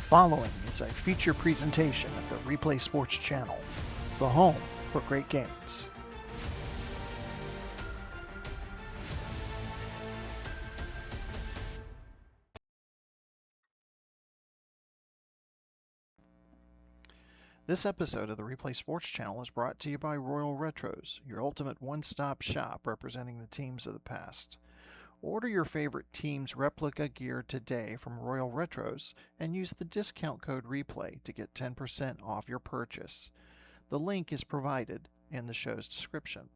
following is a feature presentation of the Replay Sports Channel, the home for great games. This episode of the Replay Sports Channel is brought to you by Royal Retros, your ultimate one-stop shop representing the teams of the past. Order your favorite team's replica gear today from Royal Retros and use the discount code REPLAY to get 10% off your purchase. The link is provided in the show's description.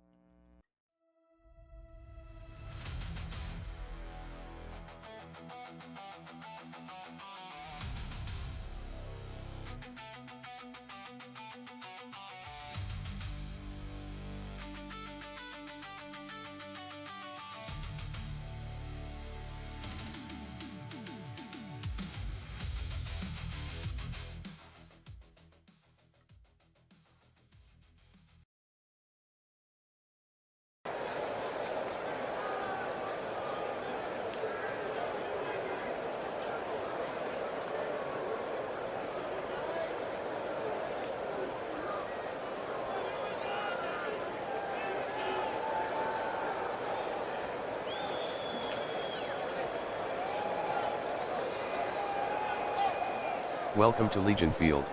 Welcome to Legion Field.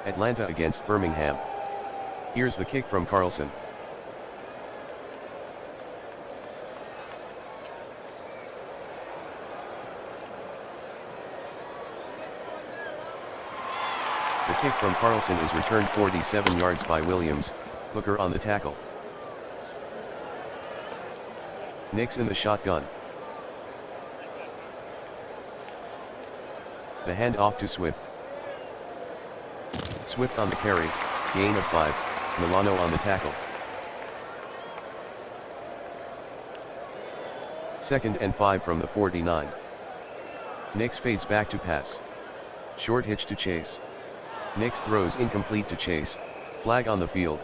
Atlanta against Birmingham. Here's the kick from Carlson. The kick from Carlson is returned 47 yards by Williams, Hooker on the tackle. Nix in the shotgun. The handoff to Swift. Swift on the carry, gain of 5, Milano on the tackle. 2nd and 5 from the 49. Nix fades back to pass. Short hitch to Chase. Nix throws incomplete to Chase, flag on the field.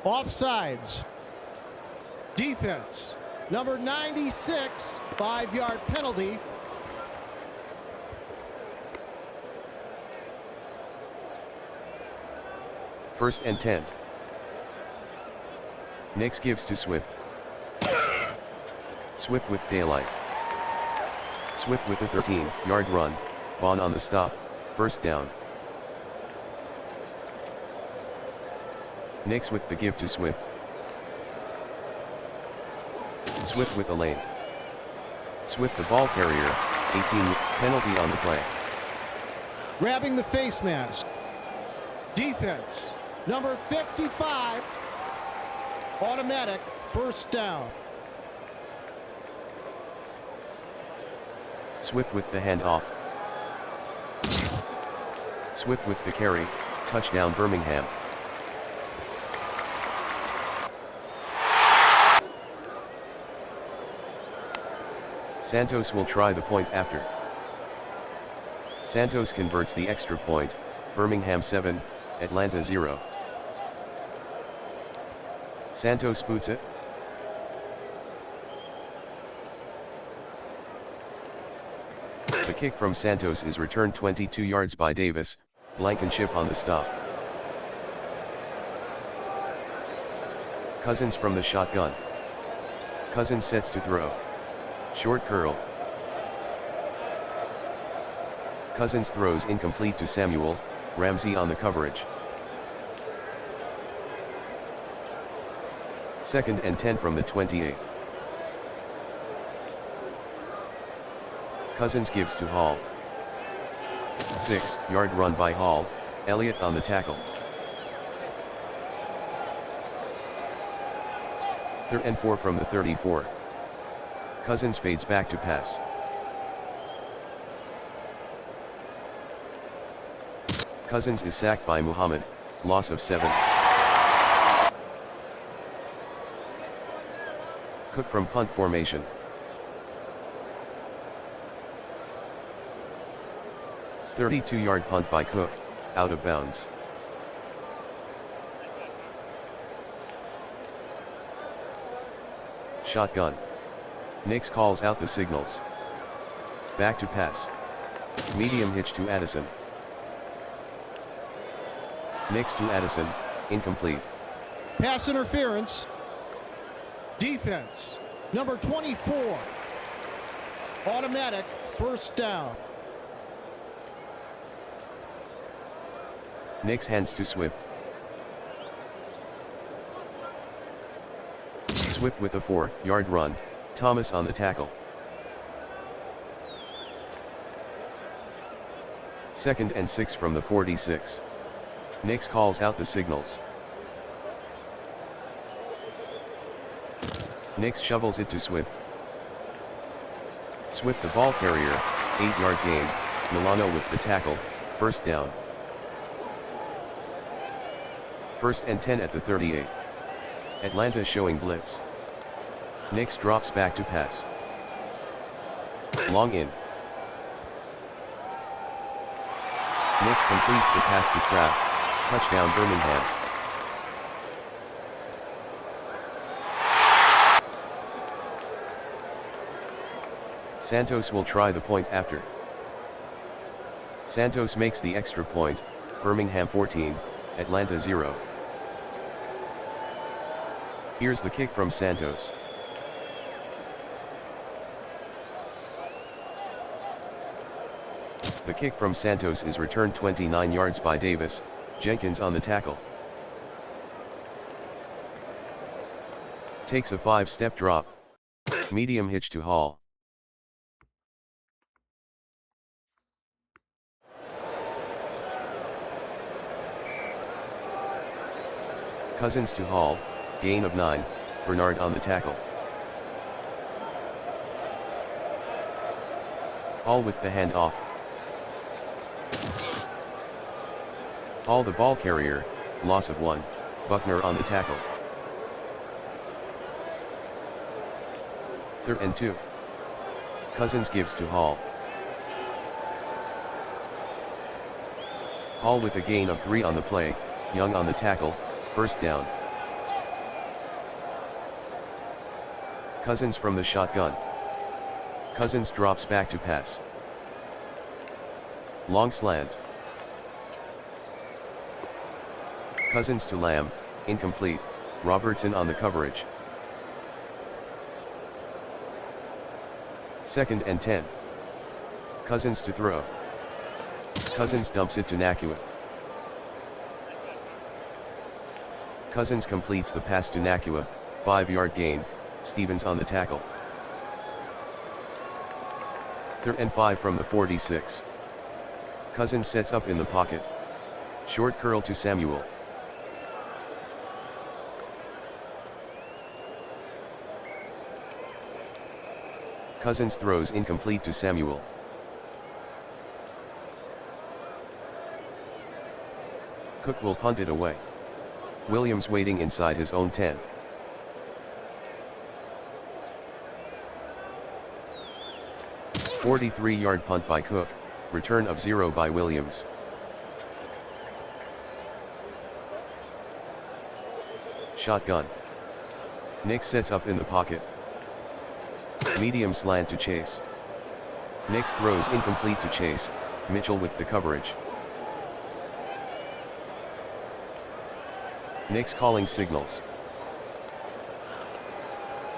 Offsides. Defense, number 96, 5-yard penalty. First and 10. Nix gives to Swift. Swift with daylight. Swift with a 13-yard run, Vaughn on the stop, first down. Nix with the give to Swift. Swift with the lane. Swift the ball carrier, 18, penalty on the play. Grabbing the face mask. Defense, number 55, automatic, first down. Swift with the handoff. Swift with the carry, touchdown Birmingham. Santos will try the point after. Santos converts the extra point, Birmingham 7, Atlanta 0. Santos boots it. The kick from Santos is returned 22 yards by Davis, Blankenship on the stop. Cousins from the shotgun. Cousins sets to throw. Short curl. Cousins throws incomplete to Samuel, Ramsey on the coverage. 2nd and 10 from the 28. Cousins gives to Hall. 6-yard run by Hall, Elliott on the tackle. 3rd and 4 from the 34. Cousins fades back to pass. Cousins is sacked by Muhammad, loss of 7. Cook from punt formation. A 32-yard punt by Cook, out of bounds. Shotgun. Nix calls out the signals. Back to pass. Medium hitch to Addison. Knicks to Addison, incomplete. Pass interference. Defense. Number 24. Automatic first down. Knicks hands to Swift. Swift with a 4-yard run, Thomas on the tackle. 2nd and 6 from the 46. Knicks calls out the signals. Knicks shovels it to Swift. Swift the ball carrier, 8-yard gain, Milano with the tackle, first down. 1st and 10 at the 38. Atlanta showing blitz. Knicks drops back to pass. Long in. Knicks completes the pass to Kraft, touchdown Birmingham. Santos will try the point after. Santos makes the extra point, Birmingham 14, Atlanta 0. Here's the kick from Santos. The kick from Santos is returned 29 yards by Davis, Jenkins on the tackle. Takes a 5-step drop. Medium hitch to Hall. Cousins to Hall, gain of 9, Bernard on the tackle. Hall with the handoff. Hall the ball carrier, loss of 1, Buckner on the tackle. 3rd and 2. Cousins gives to Hall. Hall with a gain of 3 on the play, Young on the tackle, first down. Cousins from the shotgun. Cousins drops back to pass. Long slant. Cousins to Lamb, incomplete, Robertson on the coverage. 2nd and 10. Cousins to throw. Cousins dumps it to Nakua. Cousins completes the pass to Nakua, 5-yard gain, Stevens on the tackle. 3rd and 5 from the 46. Cousins sets up in the pocket. Short curl to Samuel. Cousins throws incomplete to Samuel. Cook will punt it away. Williams waiting inside his own 10. A 43-yard punt by Cook, return of 0 by Williams. Shotgun. Nick sets up in the pocket. Medium slant to Chase. Nix throws incomplete to Chase, Mitchell with the coverage. Nix calling signals.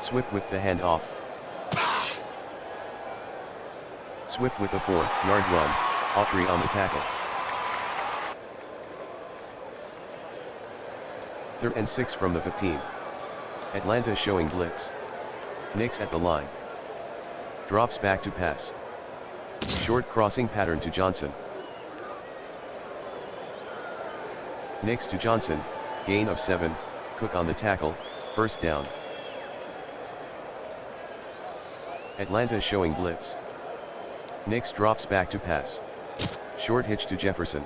Swift with the handoff. Swift with a 4-yard run, Autry on the tackle. 3rd and 6 from the 15. Atlanta showing blitz. Nix at the line. Drops back to pass. Short crossing pattern to Johnson. Nix to Johnson, gain of 7, Cook on the tackle, first down. Atlanta showing blitz. Nix drops back to pass. Short hitch to Jefferson.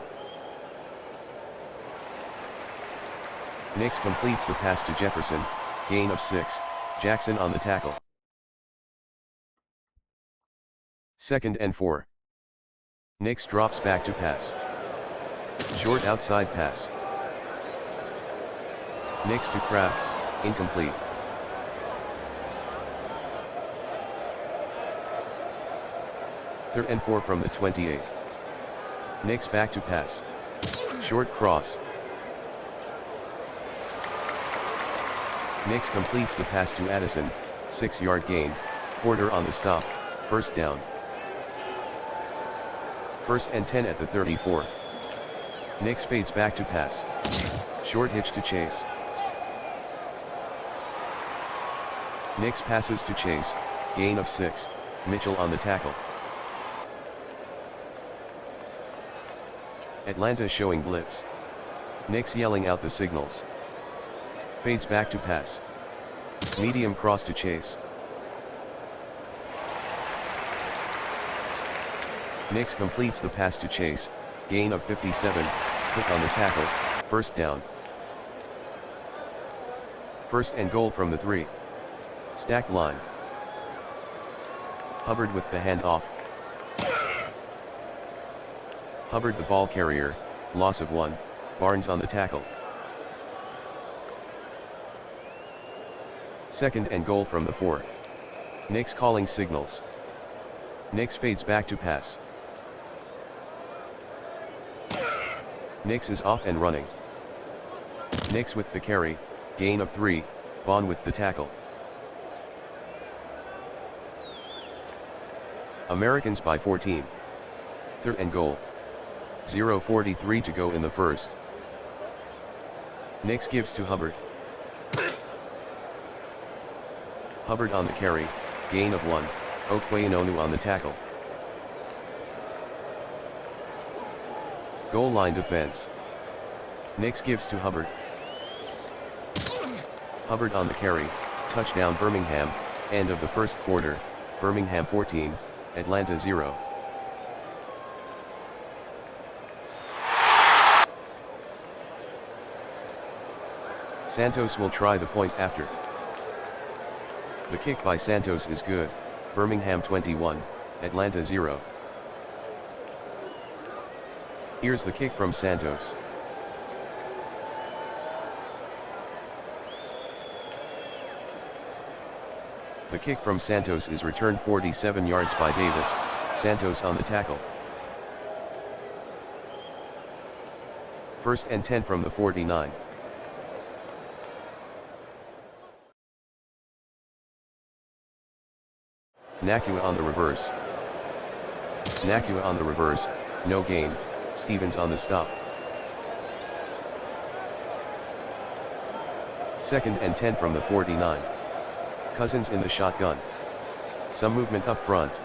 Nix completes the pass to Jefferson, gain of 6, Jackson on the tackle. 2nd and 4. Nix drops back to pass. Short outside pass. Nix to Kraft, incomplete. 3rd and 4 from the 28. Nix back to pass. Short cross. Nix completes the pass to Addison, 6-yard gain, Porter on the stop, 1st down. 1st and 10 at the 34. Nix fades back to pass. Short hitch to Chase. Nix passes to Chase, gain of 6, Mitchell on the tackle. Atlanta showing blitz. Nix yelling out the signals. Fades back to pass. Medium cross to Chase. Nix completes the pass to Chase, gain of 57, Cook on the tackle, 1st down. 1st and goal from the 3. Stacked line. Hubbard with the handoff. Hubbard the ball carrier, loss of 1, Barnes on the tackle. 2nd and goal from the 4. Nix calling signals. Nix fades back to pass. Nix is off and running. Nix with the carry, gain of 3, Vaughn with the tackle. Americans by 14. 3rd and goal. 0:43 to go in the 1st. Nix gives to Hubbard. Hubbard on the carry, gain of 1, Okwuegbunam on the tackle. Goal line defense. Nix gives to Hubbard. Hubbard on the carry, touchdown Birmingham, end of the 1st quarter, Birmingham 14, Atlanta 0. Santos will try the point after. The kick by Santos is good, Birmingham 21, Atlanta 0. Here's the kick from Santos. The kick from Santos is returned 47 yards by Davis, Santos on the tackle. 1st and 10 from the 49. Nakua on the reverse. Nakua on the reverse, no gain, Stevens on the stop. 2nd and 10 from the 49. Cousins in the shotgun. Some movement up front.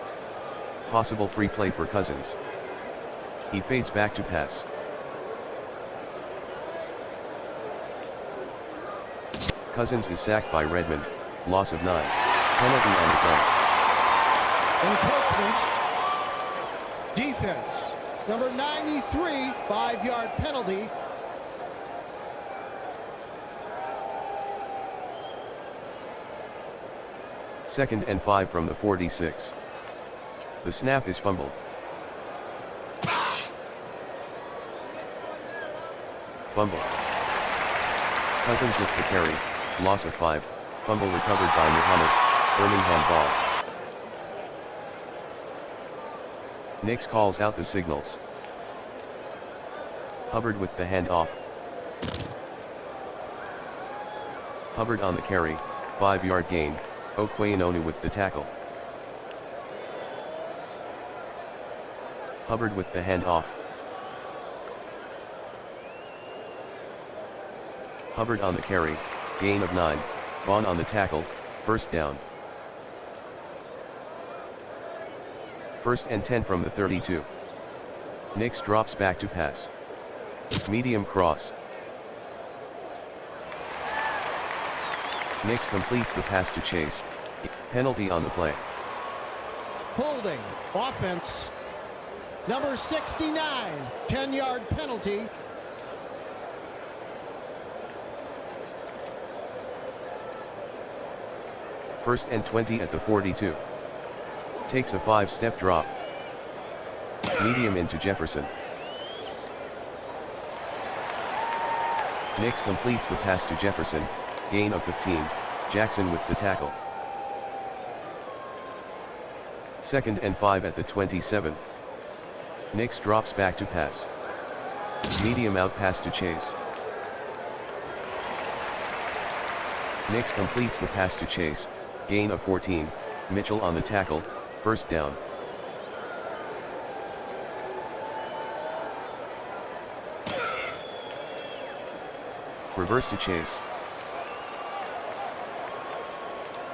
Possible free play for Cousins. He fades back to pass. Cousins is sacked by Redmond, loss of 9. Penalty on the play. Encroachment. Defense. Number 93, 5-yard penalty. Second and 5 from the 46. The snap is fumbled. Fumble. Cousins with the carry, loss of 5, fumble recovered by Muhammad, Birmingham ball. Nix calls out the signals. Hubbard with the handoff. Hubbard on the carry, 5-yard gain, Okwuegbunam with the tackle. Hubbard with the handoff. Hubbard on the carry, gain of 9, Vaughn on the tackle, 1st down. 1st and 10 from the 32. Nix drops back to pass. Medium cross. Nix completes the pass to Chase. Penalty on the play. Holding. Offense. Number 69. 10-yard penalty. First and 20 at the 42. Takes a 5-step drop. Medium into Jefferson. Nix completes the pass to Jefferson, gain of 15, Jackson with the tackle. 2nd and 5 at the 27. Nix drops back to pass. Medium out pass to Chase. Nix completes the pass to Chase, gain of 14, Mitchell on the tackle, first down. Reverse to Chase.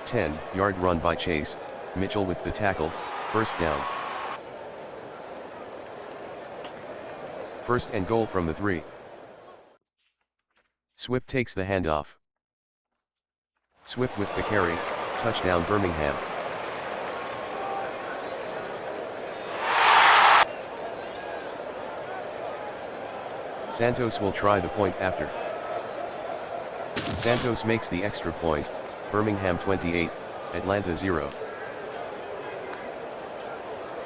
10-yard run by Chase, Mitchell with the tackle, first down. First and goal from the 3. Swift takes the handoff. Swift with the carry, touchdown Birmingham. Santos will try the point after. Santos makes the extra point, Birmingham 28, Atlanta 0.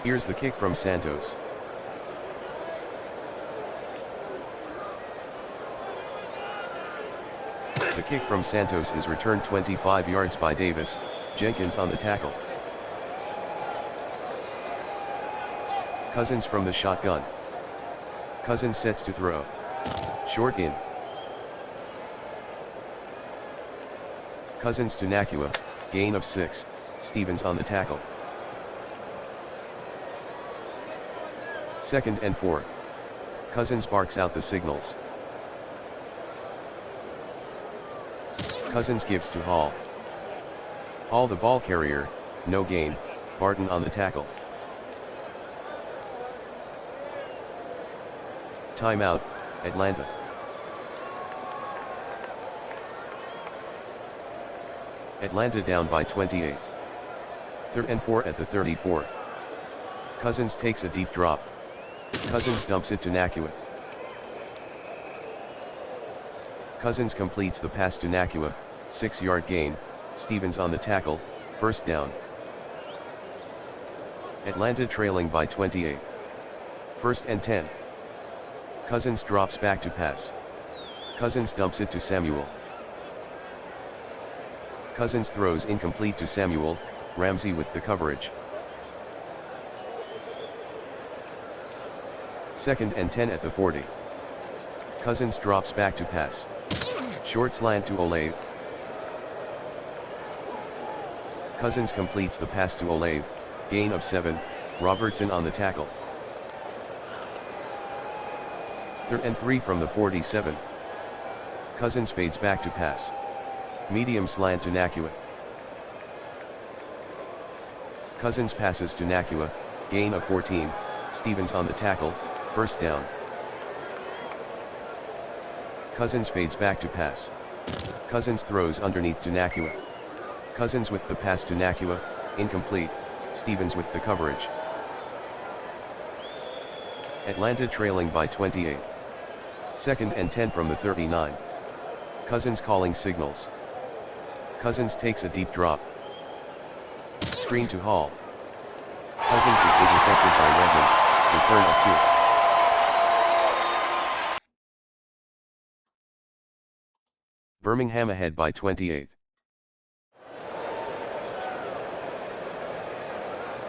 Here's the kick from Santos. The kick from Santos is returned 25 yards by Davis, Jenkins on the tackle. Cousins from the shotgun. Cousins sets to throw. Short in. Cousins to Nakua, gain of 6, Stevens on the tackle. 2nd and 4. Cousins barks out the signals. Cousins gives to Hall. Hall the ball carrier, no gain, Barton on the tackle. Timeout, Atlanta. Atlanta down by 28. 3rd and 4 at the 34. Cousins takes a deep drop. Cousins dumps it to Nakua. Cousins completes the pass to Nakua, 6-yard gain, Stevens on the tackle, first down. Atlanta trailing by 28. 1st and 10. Cousins drops back to pass. Cousins dumps it to Samuel. Cousins throws incomplete to Samuel, Ramsey with the coverage. 2nd and 10 at the 40. Cousins drops back to pass. Short slant to Olave. Cousins completes the pass to Olave, gain of 7, Robertson on the tackle. 3rd and 3 from the 47. Cousins fades back to pass. Medium slant to Nakua. Cousins passes to Nakua, gain of 14, Stevens on the tackle, first down. Cousins fades back to pass. Cousins throws underneath to Nakua. Cousins with the pass to Nakua, incomplete, Stevens with the coverage. Atlanta trailing by 28. 2nd and 10 from the 39. Cousins calling signals. Cousins takes a deep drop. Screen to Hall. Cousins is intercepted by Redmond, return of 2. Birmingham ahead by 28.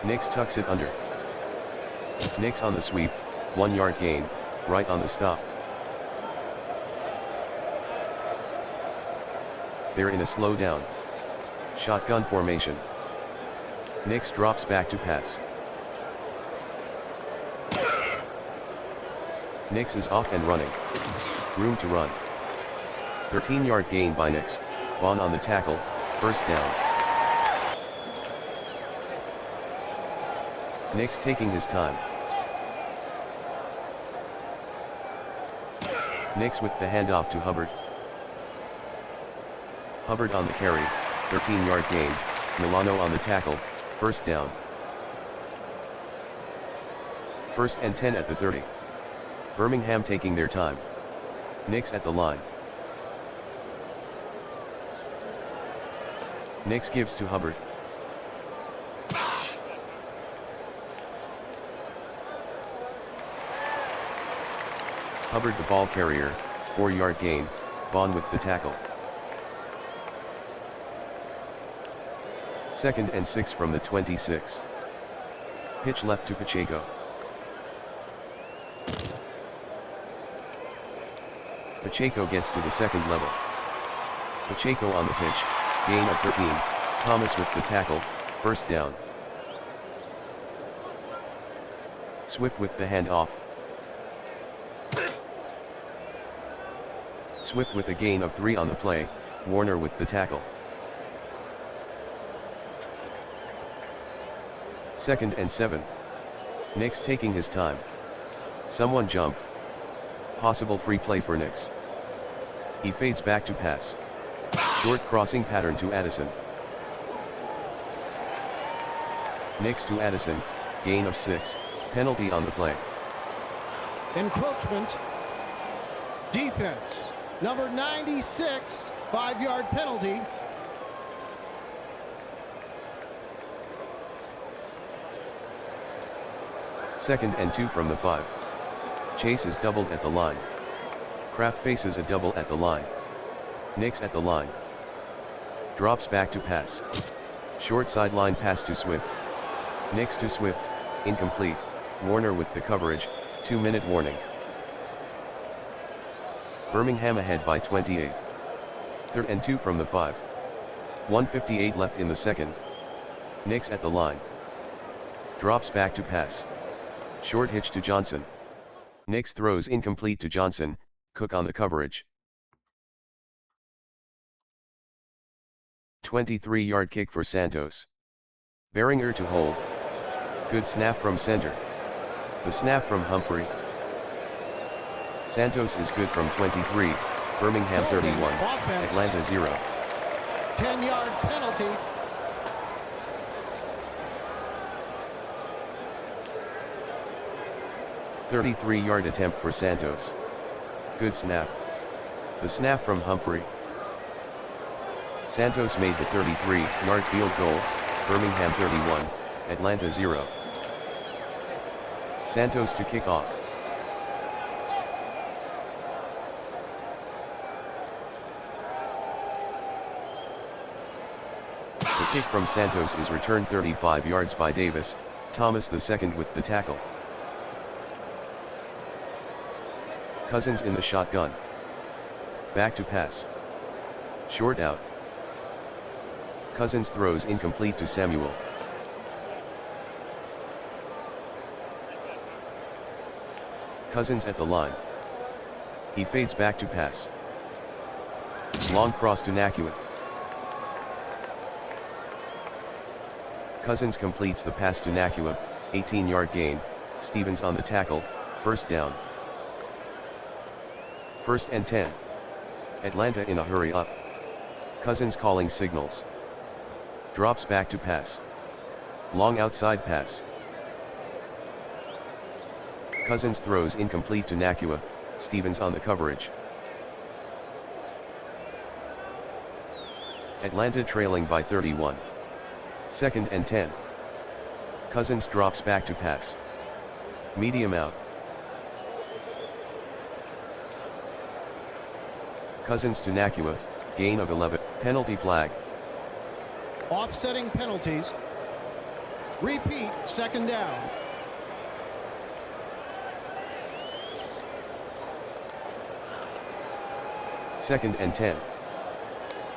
Nix tucks it under. Nix on the sweep, 1-yard gain, right on the stop. They're in a slow down. Shotgun formation. Nix drops back to pass. Nix is off and running. Room to run. 13-yard gain by Nix, Vaughn on the tackle, first down. Nix taking his time. Nix with the handoff to Hubbard. Hubbard on the carry, 13-yard gain, Milano on the tackle, first down. 1st and 10 at the 30. Birmingham taking their time. Nix at the line. Nix gives to Hubbard. Hubbard the ball carrier, 4-yard gain, Vaughn with the tackle. 2nd and 6 from the 26. Pitch left to Pacheco. Pacheco gets to the second level. Pacheco on the pitch, gain of 13, Thomas with the tackle, first down. Swift with the handoff. Swift with a gain of 3 on the play, Warner with the tackle. Second and 7. Nix taking his time. Someone jumped. Possible free play for Nix. He fades back to pass. Short crossing pattern to Addison. Nix to Addison, gain of 6, penalty on the play. Encroachment. Defense. Number 96, 5-yard penalty. Second and 2 from the 5. Chase is doubled at the line. Kraft faces a double at the line. Nix at the line. Drops back to pass. Short sideline pass to Swift. Nix to Swift, incomplete, Warner with the coverage, 2-minute warning. Birmingham ahead by 28. Third and 2 from the 5. 1:58 left in the second. Nix at the line. Drops back to pass. Short hitch to Johnson. Nix throws incomplete to Johnson, Cook on the coverage. 23-yard kick for Santos. Beringer to hold. Good snap from center. The snap from Humphrey. Santos is good from 23, Birmingham 31, Atlanta 0. 10-yard penalty. .33-yard attempt for Santos. Good snap. The snap from Humphrey. Santos made the 33-yard field goal, Birmingham 31, Atlanta 0. Santos to kick off. The kick from Santos is returned 35 yards by Davis, Thomas the second with the tackle. Cousins in the shotgun. Back to pass. Short out. Cousins throws incomplete to Samuel. Cousins at the line. He fades back to pass. Long cross to Nakua. Cousins completes the pass to Nakua, 18-yard gain, Stevens on the tackle, first down. First and 10. Atlanta in a hurry up. Cousins calling signals. Drops back to pass. Long outside pass. Cousins throws incomplete to Nakua, Stevens on the coverage. Atlanta trailing by 31. Second and 10. Cousins drops back to pass. Medium out. Cousins to Nakua, gain of 11, penalty flag. Offsetting penalties. Repeat, second down. Second and 10.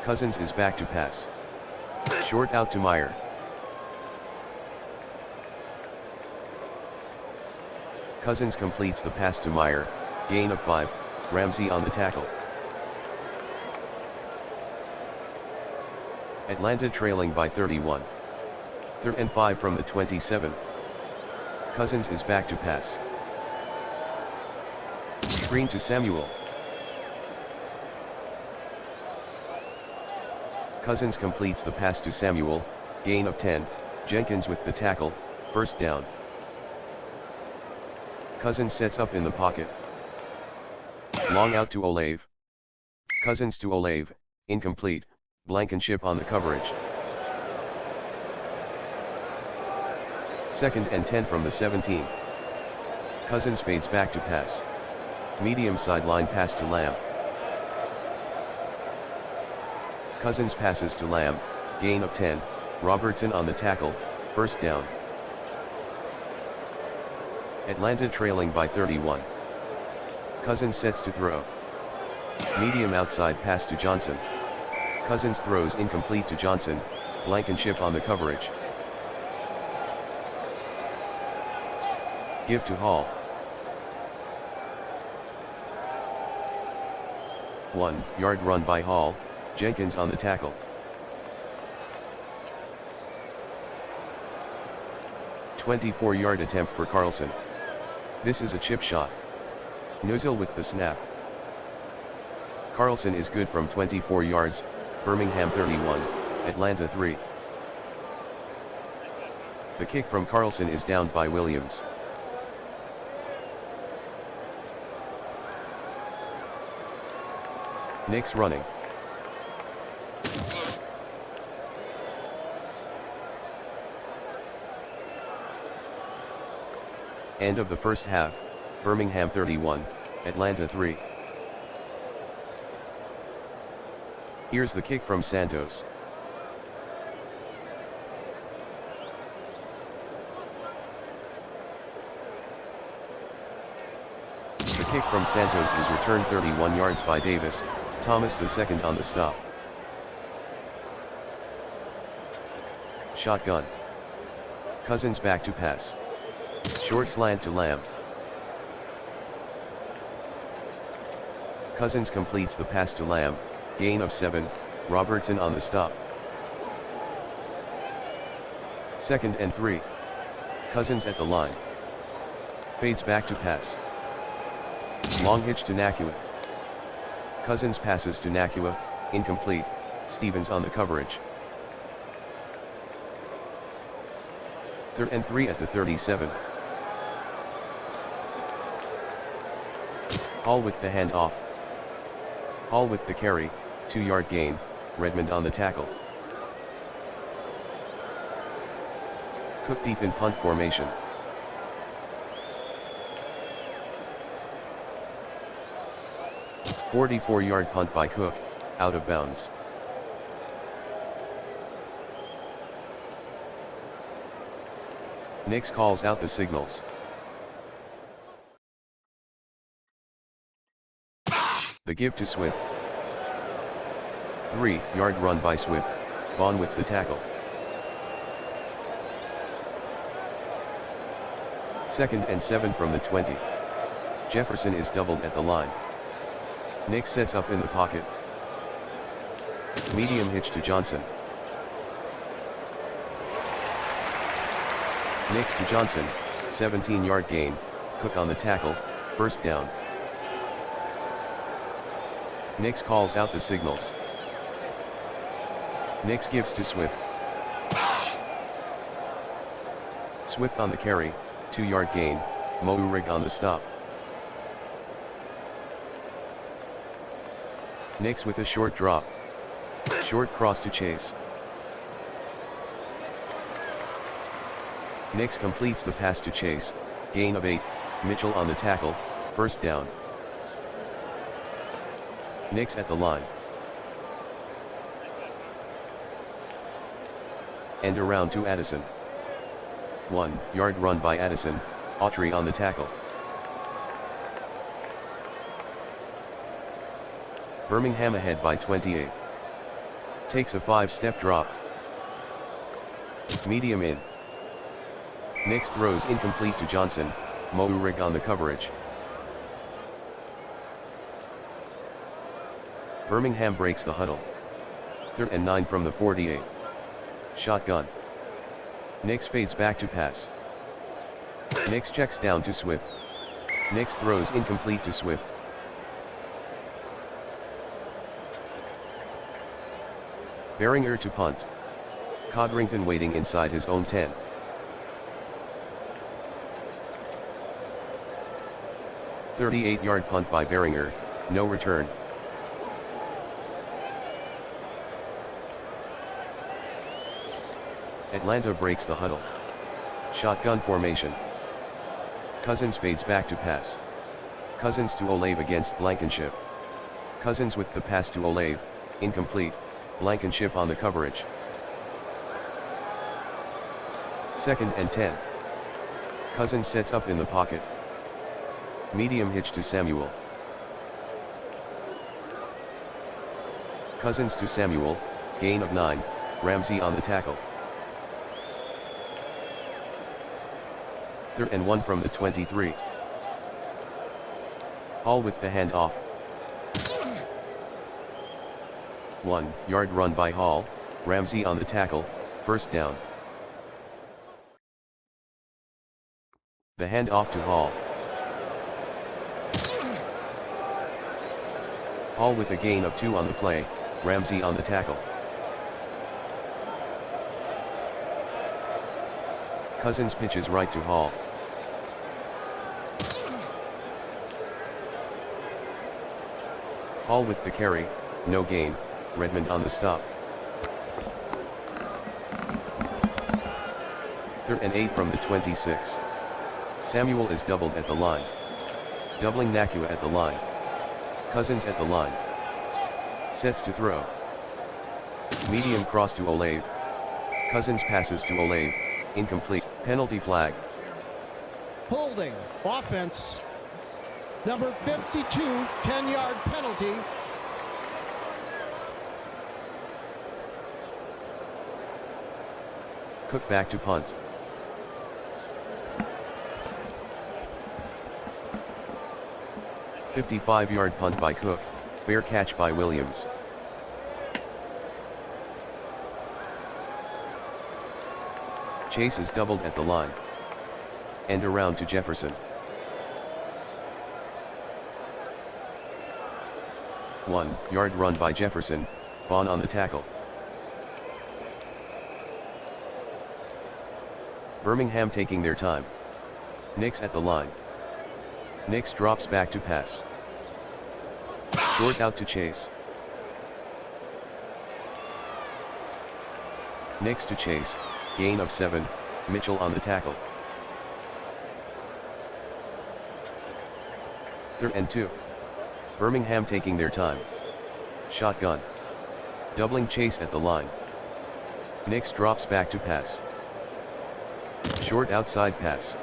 Cousins is back to pass. Short out to Meyer. Cousins completes the pass to Meyer, gain of 5, Ramsey on the tackle. Atlanta trailing by 31. Third and 5 from the 27. Cousins is back to pass. Screen to Samuel. Cousins completes the pass to Samuel, gain of 10, Jenkins with the tackle, first down. Cousins sets up in the pocket. Long out to Olave. Cousins to Olave, incomplete, Blankenship on the coverage. Second and 10 from the 17. Cousins fades back to pass. Medium sideline pass to Lamb. Cousins passes to Lamb, gain of 10, Robertson on the tackle, first down. Atlanta trailing by 31. Cousins sets to throw. Medium outside pass to Johnson. Cousins throws incomplete to Johnson, Blankenship on the coverage. Give to Hall. 1 yard run by Hall, Jenkins on the tackle. "24-yard attempt for Carlson. This is a chip shot. Nuzil with the snap. Carlson is good from 24 yards, Birmingham 31, Atlanta 3. The kick from Carlson is downed by Williams. Knicks running. End of the first half, Birmingham 31, Atlanta 3. Here's the kick from Santos. The kick from Santos is returned 31 yards by Davis, Thomas the second on the stop. Shotgun. Cousins back to pass. Short slant to Lamb. Cousins completes the pass to Lamb, gain of 7, Robertson on the stop. 2nd and 3. Cousins at the line. Fades back to pass. Long hitch to Nakua. Cousins passes to Nakua, incomplete, Stevens on the coverage. 3rd and 3 at the 37. Hall with the handoff. Hall with the carry, 2-yard gain, Redmond on the tackle. Cook deep in punt formation. "44-yard punt by Cook, out of bounds. Knicks calls out the signals. The give to Swift. 3-yard run by Swift, Vaughn with the tackle. 2nd and 7 from the 20. Jefferson is doubled at the line. Knicks sets up in the pocket. Medium hitch to Johnson. Knicks to Johnson, 17-yard gain, Cook on the tackle, first down. Knicks calls out the signals. Knicks gives to Swift. Swift on the carry, 2-yard gain, Mourig on the stop. Knicks with a short drop. Short cross to Chase. Knicks completes the pass to Chase, gain of 8, Mitchell on the tackle, first down. Knicks at the line. End around to Addison. 1-yard run by Addison, Autry on the tackle. Birmingham ahead by 28. Takes a 5-step drop. Medium in. Knicks throws incomplete to Johnson, Mourig on the coverage. Birmingham breaks the huddle. 3rd and 9 from the 48. Shotgun. Knicks fades back to pass. Knicks checks down to Swift. Knicks throws incomplete to Swift. Berringer to punt. Codrington waiting inside his own 10. "38-yard punt by Berringer, no return. Atlanta breaks the huddle. Shotgun formation. Cousins fades back to pass. Cousins to Olave against Blankenship. Cousins with the pass to Olave, incomplete, Blankenship on the coverage. 2nd and 10. Cousins sets up in the pocket. Medium hitch to Samuel. Cousins to Samuel, gain of 9, Ramsey on the tackle. 3rd and 1 from the 23. Hall with the handoff. 1 yard run by Hall, Ramsey on the tackle, first down. The handoff to Hall. Hall with a gain of 2 on the play, Ramsey on the tackle. Cousins pitches right to Hall. Hall with the carry, no gain, Redmond on the stop. 3rd and 8 from the 26. Samuel is doubled at the line. Doubling Nakua at the line. Cousins at the line. Sets to throw. Medium cross to Olave. Cousins passes to Olave, incomplete, penalty flag. Holding, offense. Number 52, 10-yard penalty. Cook back to punt. "55-yard punt by Cook, fair catch by Williams. Chase is doubled at the line. End around to Jefferson. 1-yard run by Jefferson, Vaughn on the tackle. Birmingham taking their time. Nix at the line. Nix drops back to pass. Short out to Chase. Nix to Chase, gain of 7, Mitchell on the tackle. 3rd and 2. Birmingham taking their time. Shotgun. Doubling Chase at the line. Nix drops back to pass. Short outside pass.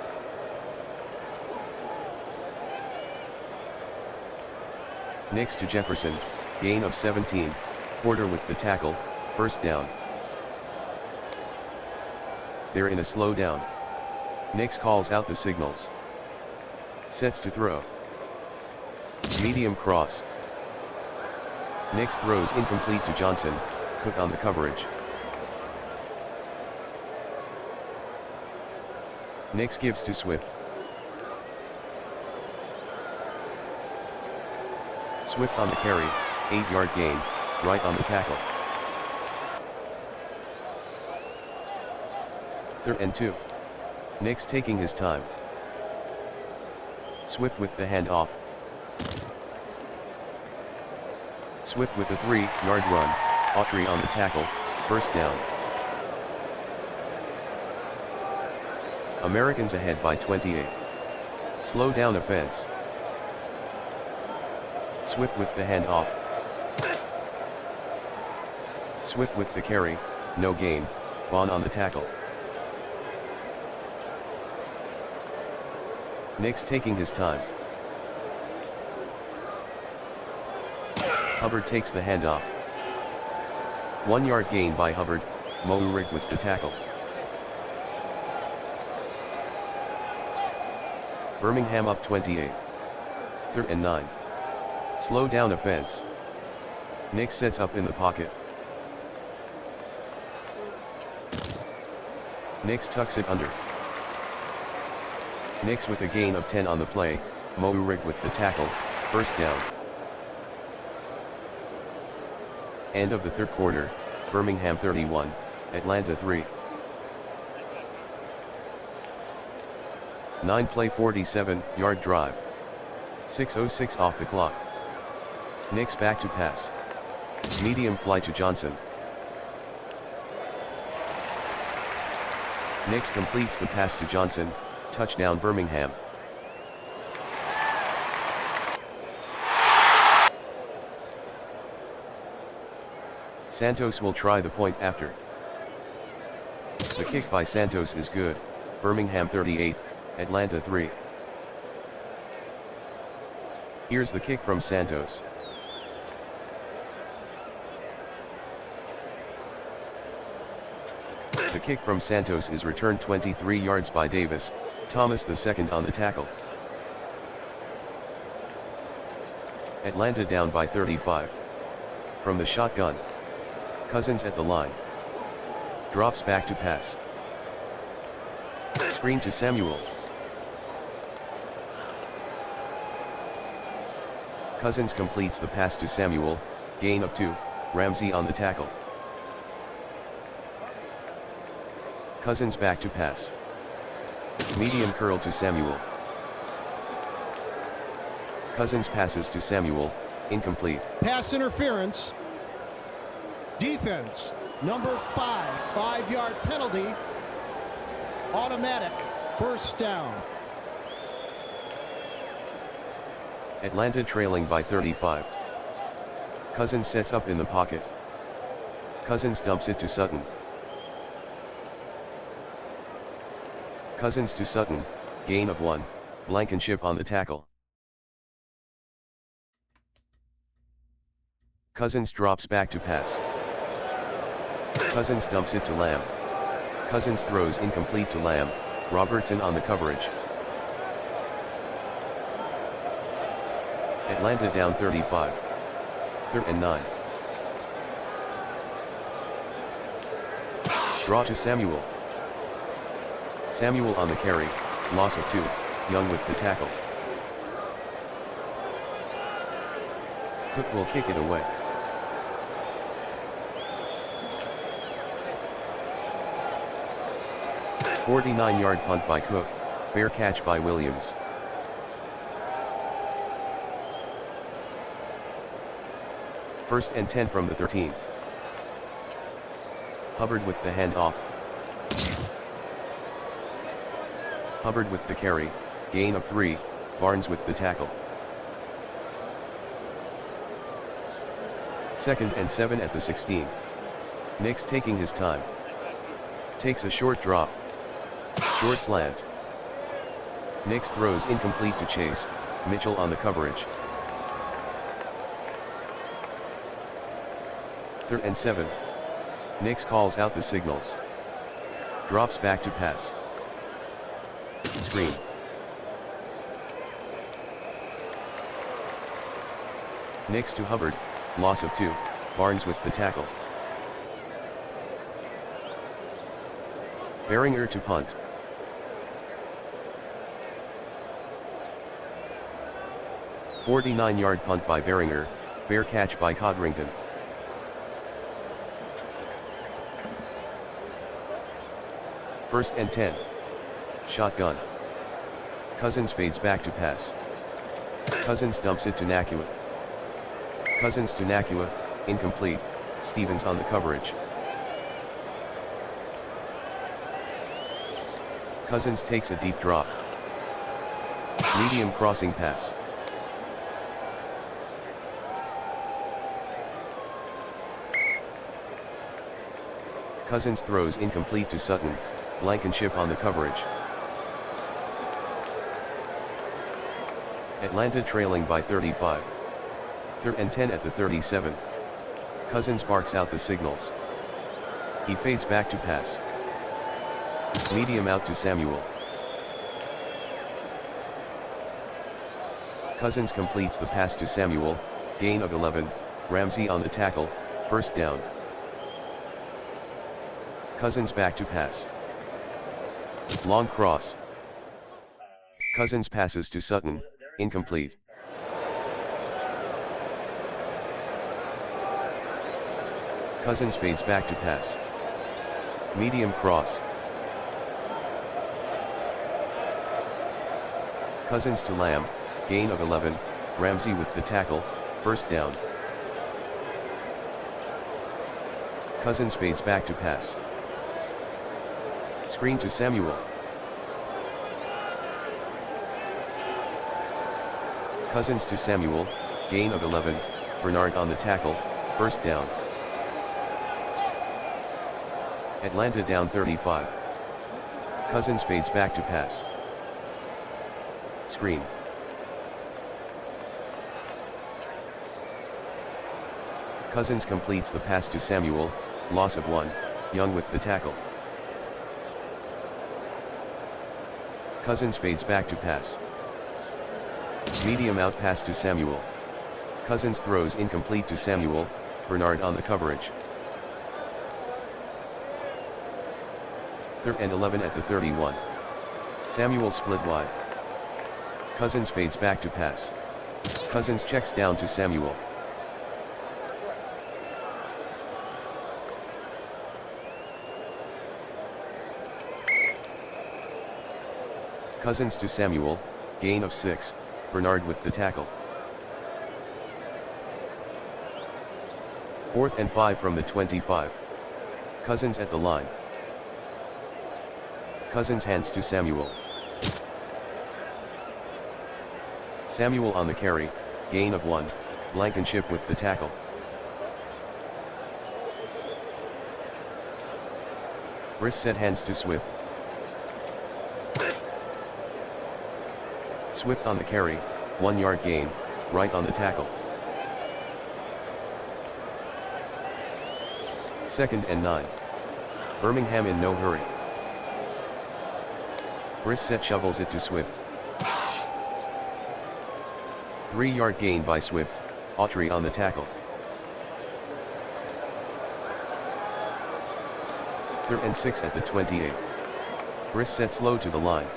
Nix to Jefferson, gain of 17, Porter with the tackle, first down. They're in a slow down. Nix calls out the signals. Sets to throw. Medium cross. Nix throws incomplete to Johnson, Cook on the coverage. Nix gives to Swift. Swift on the carry, 8-yard gain, right on the tackle. 3rd and 2. Nix taking his time. Swift with the handoff. Swift with a 3-yard run, Autry on the tackle, first down. Americans ahead by 28. Slow down offense. Swift with the handoff. Swift with the carry, no gain, Vaughn on the tackle. Nix taking his time. Hubbard takes the handoff. 1-yard gain by Hubbard, Mourig with the tackle. Birmingham up 28. 3rd and 9. Slow down offense. Nix sets up in the pocket. Nix tucks it under. Nix with a gain of 10 on the play, Mourig with the tackle, first down. End of the 3rd quarter, Birmingham 31, Atlanta 3. 9-play 47-yard drive. 6:06 off the clock. Nix back to pass. Medium fly to Johnson. Nix completes the pass to Johnson, touchdown Birmingham. Santos will try the point after. The kick by Santos is good, Birmingham 38, Atlanta 3. Here's the kick from Santos. The kick from Santos is returned 23 yards by Davis, Thomas the second on the tackle. Atlanta down by 35. From the shotgun. Cousins at the line. Drops back to pass. Screen to Samuel. Cousins completes the pass to Samuel, gain of 2, Ramsey on the tackle. Cousins back to pass. Medium curl to Samuel. Cousins passes to Samuel, incomplete. Pass interference. Defense, number 5, 5-yard penalty. Automatic, first down. Atlanta trailing by 35. Cousins sets up in the pocket. Cousins dumps it to Sutton. Cousins to Sutton, gain of 1, Blankenship on the tackle. Cousins drops back to pass. Cousins dumps it to Lamb. Cousins throws incomplete to Lamb, Robertson on the coverage. Atlanta down 35. 3rd and 9. Draw to Samuel. Samuel on the carry, loss of 2, Young with the tackle. Cook will kick it away. A 49-yard punt by Cook, fair catch by Williams. First and 10 from the 13. Hubbard with the handoff. Hubbard with the carry, gain of 3, Barnes with the tackle. 2nd and 7 at the 16. Nix taking his time. Takes a short drop. Short slant. Nix throws incomplete to Chase, Mitchell on the coverage. 3rd and 7. Nix calls out the signals. Drops back to pass. Screen. Nix to Hubbard, loss of 2, Barnes with the tackle. Behringer to punt. A 49-yard punt by Behringer, fair catch by Codrington. First and 10. Shotgun. Cousins fades back to pass. Cousins dumps it to Nakua. Cousins to Nakua, incomplete, Stevens on the coverage. Cousins takes a deep drop. Medium crossing pass. Cousins throws incomplete to Sutton, Blankenship on the coverage. Atlanta trailing by 35. 3rd and 10 at the 37. Cousins barks out the signals. He fades back to pass. Medium out to Samuel. Cousins completes the pass to Samuel, gain of 11, Ramsey on the tackle, first down. Cousins back to pass. Long cross. Cousins passes to Sutton, incomplete. Cousins fades back to pass. Medium cross. Cousins to Lamb, gain of 11, Ramsey with the tackle, first down. Cousins fades back to pass. Screen to Samuel. Cousins to Samuel, gain of 11, Bernard on the tackle, first down. Atlanta down 35. Cousins fades back to pass. Screen. Cousins completes the pass to Samuel, loss of 1, Young with the tackle. Cousins fades back to pass. Medium out pass to Samuel. Cousins throws incomplete to Samuel, Bernard on the coverage. 3rd and 11 at the 31. Samuel split wide. Cousins fades back to pass. Cousins checks down to Samuel. Cousins to Samuel, gain of 6, Bernard with the tackle. 4th and 5 from the 25. Cousins at the line. Cousins hands to Samuel. Samuel on the carry, gain of 1, Blankenship with the tackle. Brissett hands to Swift. Swift on the carry, 1 yard gain, right on the tackle. 2nd and 9. Birmingham in no hurry. Brissett shovels it to Swift. 3 yard gain by Swift, Autry on the tackle. 3rd and 6 at the 28. Brissett slow to the line.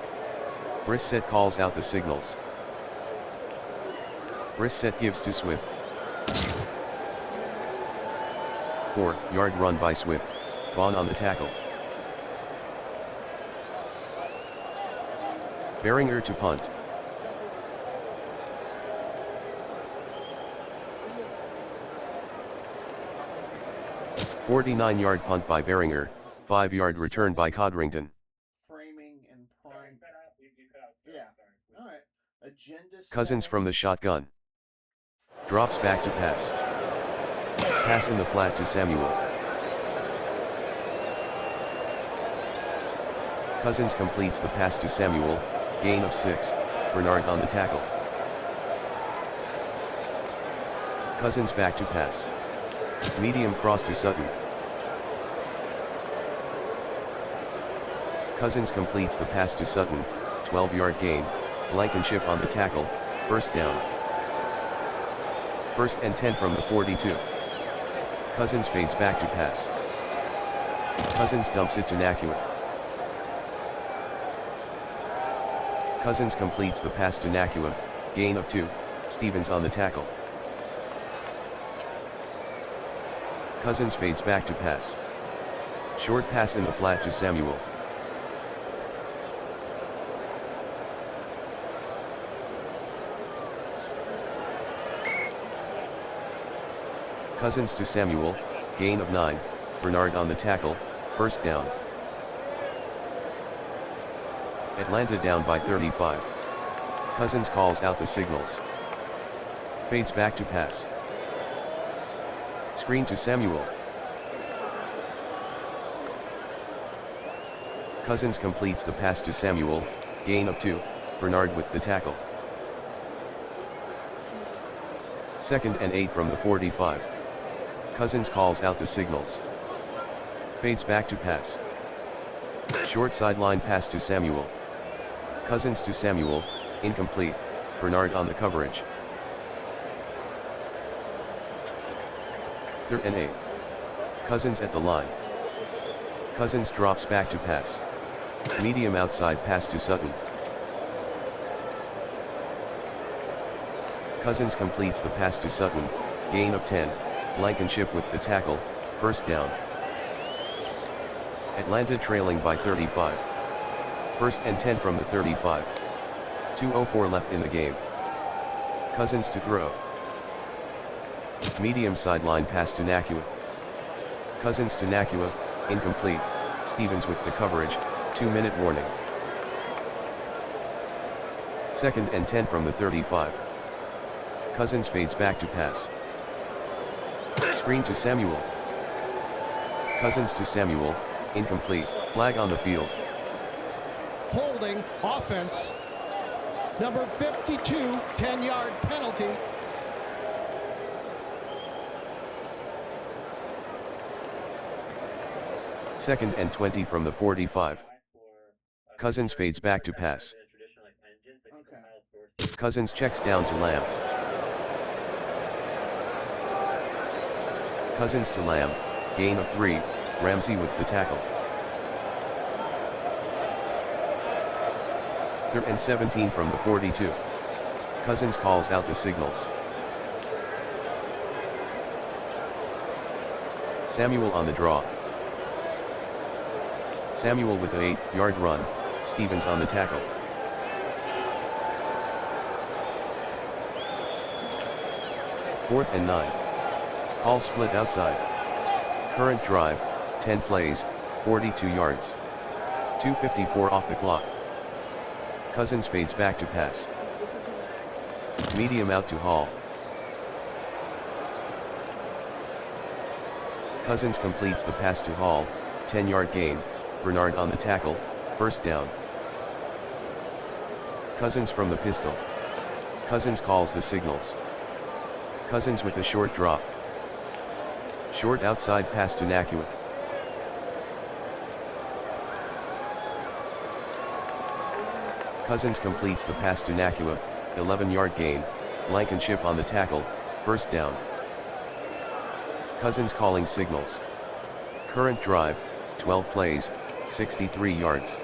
Brissett calls out the signals. Brissett gives to Swift. 4 yard run by Swift, Vaughn on the tackle. Beringer to punt. A 49-yard punt by Beringer, 5-yard return by Codrington. Framing and prime. Yeah. All right. Agenda. Cousins from the shotgun. Drops back to pass. Pass in the flat to Samuel. Cousins completes the pass to Samuel, gain of 6, Bernard on the tackle. Cousins back to pass. Medium cross to Sutton. Cousins completes the pass to Sutton, 12-yard gain, Blankenship on the tackle, 1st down. 1st and 10 from the 42. Cousins fades back to pass. Cousins dumps it to Nakua. Cousins completes the pass to Nakua, gain of 2, Stevens on the tackle. Cousins fades back to pass. Short pass in the flat to Samuel. Cousins to Samuel, gain of 9, Bernard on the tackle, 1st down. Atlanta down by 35. Cousins calls out the signals. Fades back to pass. Screen to Samuel. Cousins completes the pass to Samuel, gain of 2, Bernard with the tackle. 2nd and 8 from the 45. Cousins calls out the signals. Fades back to pass. Short sideline pass to Samuel. Cousins to Samuel, incomplete, Bernard on the coverage. 3rd and 8. Cousins at the line. Cousins drops back to pass. Medium outside pass to Sutton. Cousins completes the pass to Sutton, gain of 10, Blankenship with the tackle, 1st down. Atlanta trailing by 35. 1st and 10 from the 35. 2:04 left in the game. Cousins to throw. Medium sideline pass to Nakua. Cousins to Nakua, incomplete, Stevens with the coverage, 2-minute warning. 2nd and 10 from the 35. Cousins fades back to pass. Screen to Samuel. Cousins to Samuel, incomplete, flag on the field. Holding offense. Number 52, 10-yard penalty. Second and 20 from the 45. Cousins fades back to pass. Cousins checks down to Lamb. Cousins to Lamb, gain of 3, Ramsey with the tackle. 3rd and 17 from the 42. Cousins calls out the signals. Samuel on the draw. Samuel with an 8-yard run, Stevens on the tackle. Fourth and 9. All split outside. Current drive, 10 plays, 42 yards. 2:54 off the clock. Cousins fades back to pass. Medium out to Hall. Cousins completes the pass to Hall, 10-yard gain, Bernard on the tackle, first down. Cousins from the pistol. Cousins calls the signals. Cousins with a short drop. Short outside pass to Nakua. Cousins completes the pass to Nakua, 11-yard gain, Blankenship on the tackle, first down. Cousins calling signals. Current drive, 12 plays, 63 yards.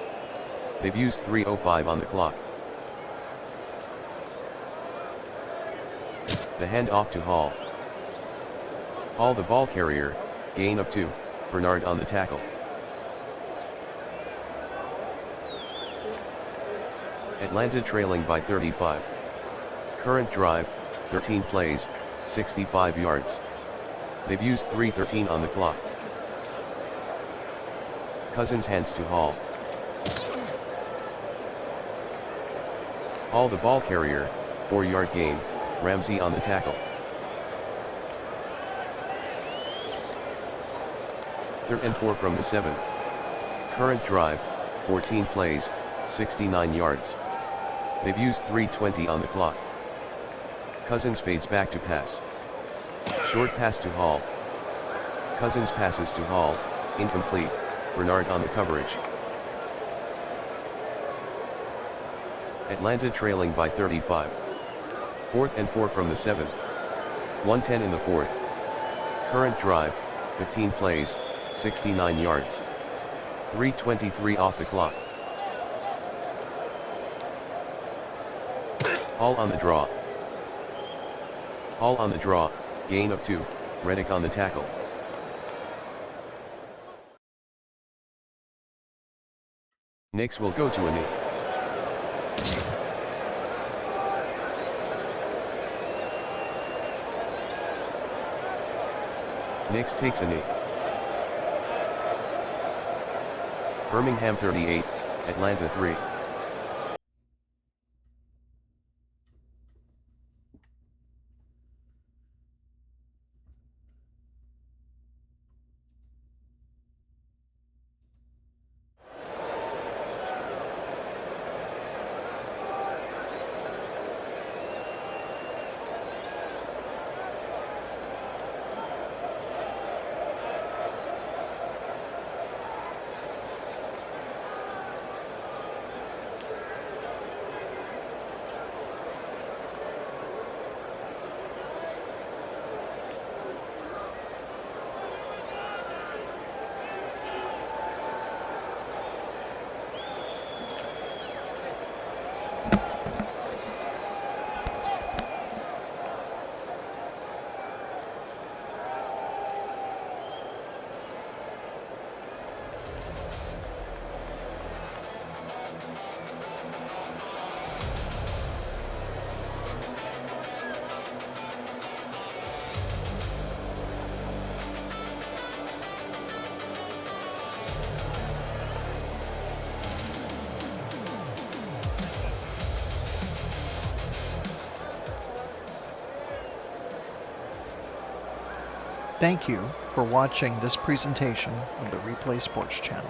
They've used 3:05 on the clock. The handoff to Hall. Hall the ball carrier, gain of 2, Bernard on the tackle. Atlanta trailing by 35. Current drive, 13 plays, 65 yards. They've used 3:13 on the clock. Cousins hands to Hall. Hall the ball carrier, 4-yard gain, Ramsey on the tackle. 3rd and 4 from the 7. Current drive, 14 plays, 69 yards. They've used 3:20 on the clock. Cousins fades back to pass. Short pass to Hall. Cousins passes to Hall, incomplete, Bernard on the coverage. Atlanta trailing by 35. 4th and 4 from the 7. 1:10 in the 4th. Current drive, 15 plays, 69 yards. 3:23 off the clock. Hall on the draw. Hall on the draw, gain of 2, Reddick on the tackle. Knicks will go to a knee. Knicks takes a knee. Birmingham 38, Atlanta 3. Thank you for watching this presentation of the Replay Sports Channel.